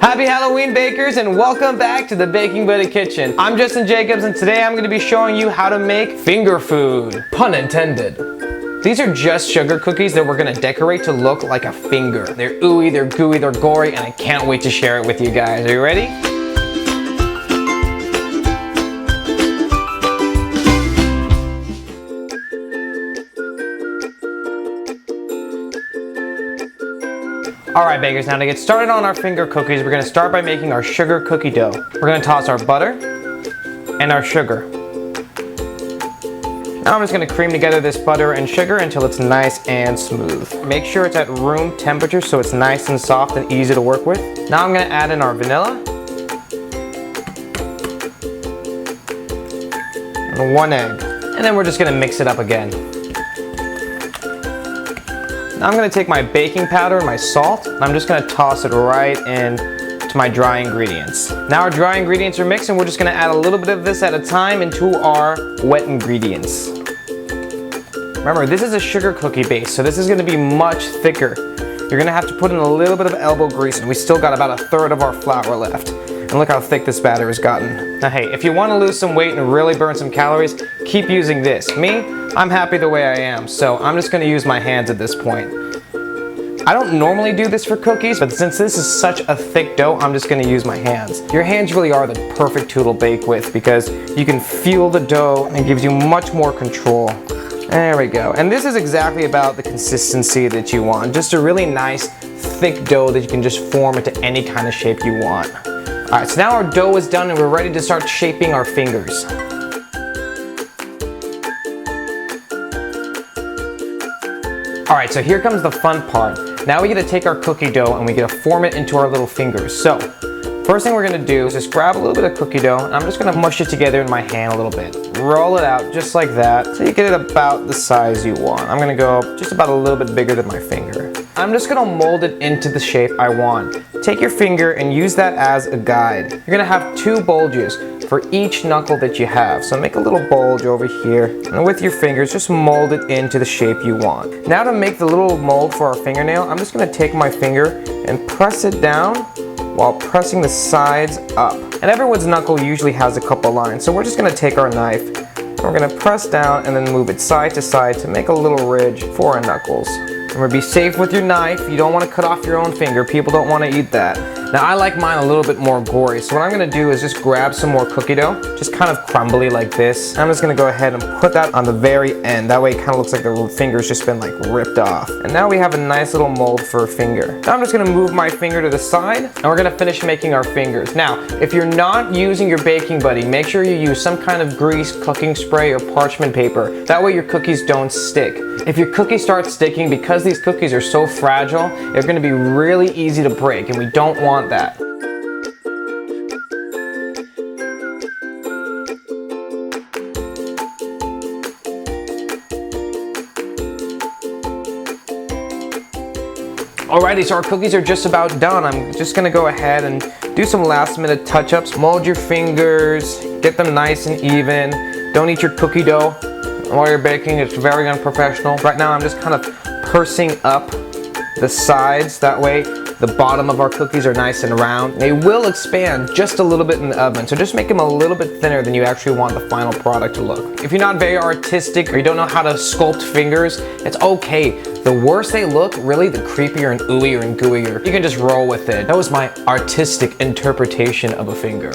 Happy Halloween, bakers, and welcome back to the Baking Buddy Kitchen. I'm Justin Jacobs, and today I'm going to be showing you how to make finger food. Pun intended. These are just sugar cookies that we're going to decorate to look like a finger. They're ooey, they're gooey, they're gory, and I can't wait to share it with you guys. Are you ready? Alright bakers, now to get started on our finger cookies, we're going to start by making our sugar cookie dough. We're going to toss our butter and our sugar. Now I'm just going to cream together this butter and sugar until it's nice and smooth. Make sure it's at room temperature so it's nice and soft and easy to work with. Now I'm going to add in our vanilla. And 1 egg. And then we're just going to mix it up again. Now I'm going to take my baking powder and my salt, and I'm just going to toss it right in to my dry ingredients. Now our dry ingredients are mixed, and we're just going to add a little bit of this at a time into our wet ingredients. Remember, this is a sugar cookie base, so this is going to be much thicker. You're going to have to put in a little bit of elbow grease, and we still got about 1/3 of our flour left. And look how thick this batter has gotten. Now hey, if you want to lose some weight and really burn some calories, keep using this. Me, I'm happy the way I am, so I'm just going to use my hands at this point. I don't normally do this for cookies, but since this is such a thick dough, I'm just going to use my hands. Your hands really are the perfect tool to bake with because you can feel the dough and it gives you much more control. There we go. And this is exactly about the consistency that you want. Just a really nice, thick dough that you can just form into any kind of shape you want. Alright, so now our dough is done and we're ready to start shaping our fingers. Alright, so here comes the fun part. Now we get to take our cookie dough and we get to form it into our little fingers. So, first thing we're going to do is just grab a little bit of cookie dough and I'm just going to mush it together in my hand a little bit. Roll it out just like that so you get it about the size you want. I'm going to go just about a little bit bigger than my finger. I'm just going to mold it into the shape I want. Take your finger and use that as a guide. You're going to have 2 bulges for each knuckle that you have. So make a little bulge over here and with your fingers just mold it into the shape you want. Now to make the little mold for our fingernail, I'm just going to take my finger and press it down while pressing the sides up. And everyone's knuckle usually has a couple lines, so we're just going to take our knife and we're going to press down and then move it side to side to make a little ridge for our knuckles. Remember, be safe with your knife. You don't want to cut off your own finger. People don't want to eat that. Now, I like mine a little bit more gory, so what I'm going to do is just grab some more cookie dough, just kind of crumbly like this. I'm just going to go ahead and put that on the very end. That way it kind of looks like the finger's just been like ripped off. And now we have a nice little mold for a finger. Now I'm just going to move my finger to the side, and we're going to finish making our fingers. Now, if you're not using your baking buddy, make sure you use some kind of grease, cooking spray, or parchment paper. That way your cookies don't stick. If your cookies start sticking, because these cookies are so fragile, they're going to be really easy to break, and we don't want that. Alrighty, so our cookies are just about done. I'm just going to go ahead and do some last minute touch-ups. Mold your fingers, get them nice and even. Don't eat your cookie dough while you're baking. It's very unprofessional. Right now I'm just kind of pursing up the sides. That way the bottom of our cookies are nice and round. They will expand just a little bit in the oven, so just make them a little bit thinner than you actually want the final product to look. If you're not very artistic or you don't know how to sculpt fingers, it's okay. The worse they look, really, the creepier and ooier and gooier. You can just roll with it. That was my artistic interpretation of a finger.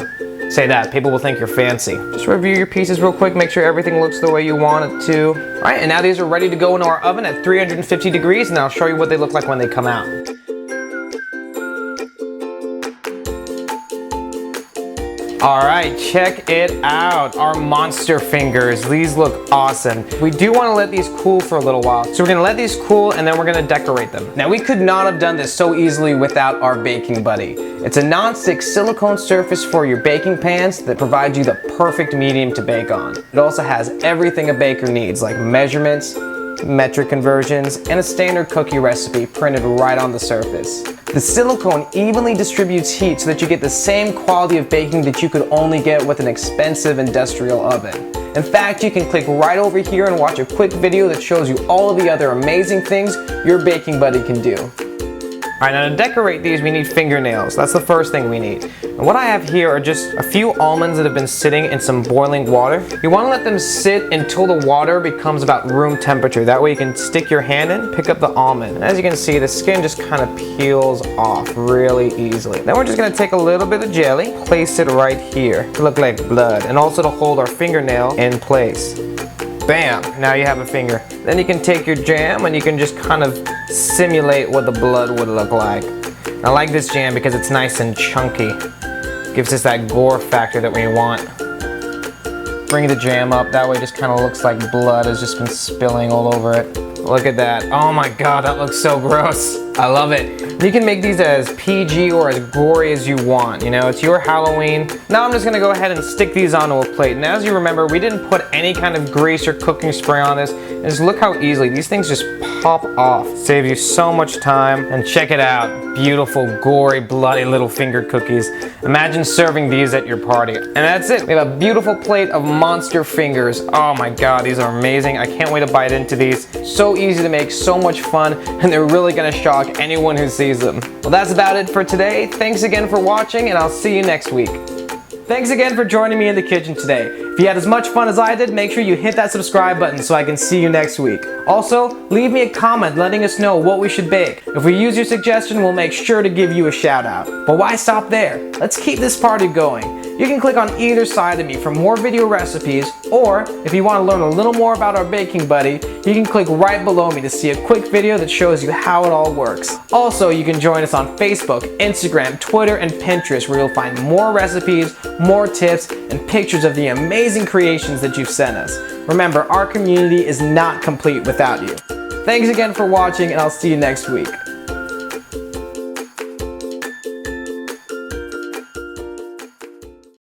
Say that, people will think you're fancy. Just review your pieces real quick, make sure everything looks the way you want it to. All right, and now these are ready to go into our oven at 350 degrees, and I'll show you what they look like when they come out. All right, check it out. Our monster fingers. These look awesome. We do want to let these cool for a little while. So we're going to let these cool and then we're going to decorate them. Now we could not have done this so easily without our baking buddy. It's a non-stick silicone surface for your baking pans that provides you the perfect medium to bake on. It also has everything a baker needs, like measurements, metric conversions, and a standard cookie recipe printed right on the surface. The silicone evenly distributes heat so that you get the same quality of baking that you could only get with an expensive industrial oven. In fact, you can click right over here and watch a quick video that shows you all of the other amazing things your baking buddy can do. Alright, now to decorate these, we need fingernails. That's the first thing we need. And what I have here are just a few almonds that have been sitting in some boiling water. You want to let them sit until the water becomes about room temperature. That way you can stick your hand in, pick up the almond. And as you can see, the skin just kind of peels off really easily. Then we're just going to take a little bit of jelly, place it right here to look like blood, and also to hold our fingernail in place. Bam! Now you have a finger. Then you can take your jam and you can just kind of simulate what the blood would look like. I like this jam because it's nice and chunky. Gives us that gore factor that we want. Bring the jam up, that way it just kind of looks like blood has just been spilling all over it. Look at that. Oh my god, that looks so gross. I love it. You can make these as PG or as gory as you want. You know, it's your Halloween. Now I'm just gonna go ahead and stick these onto a plate. And as you remember, we didn't put any kind of grease or cooking spray on this. And just look how easily these things just pop off. Saves you so much time. And check it out. Beautiful, gory, bloody little finger cookies. Imagine serving these at your party. And that's it. We have a beautiful plate of monster fingers. Oh my god, these are amazing. I can't wait to bite into these. So easy to make, so much fun, and they're really gonna shock anyone who sees them. Well, that's about it for today. Thanks again for watching, and I'll see you next week. Thanks again for joining me in the kitchen today. If you had as much fun as I did, make sure you hit that subscribe button so I can see you next week. Also, leave me a comment letting us know what we should bake. If we use your suggestion, we'll make sure to give you a shout out. But why stop there? Let's keep this party going. You can click on either side of me for more video recipes, or if you want to learn a little more about our baking buddy, you can click right below me to see a quick video that shows you how it all works. Also, you can join us on Facebook, Instagram, Twitter, and Pinterest, where you'll find more recipes, more tips, and pictures of the amazing creations that you've sent us. Remember, our community is not complete without you. Thanks again for watching, and I'll see you next week.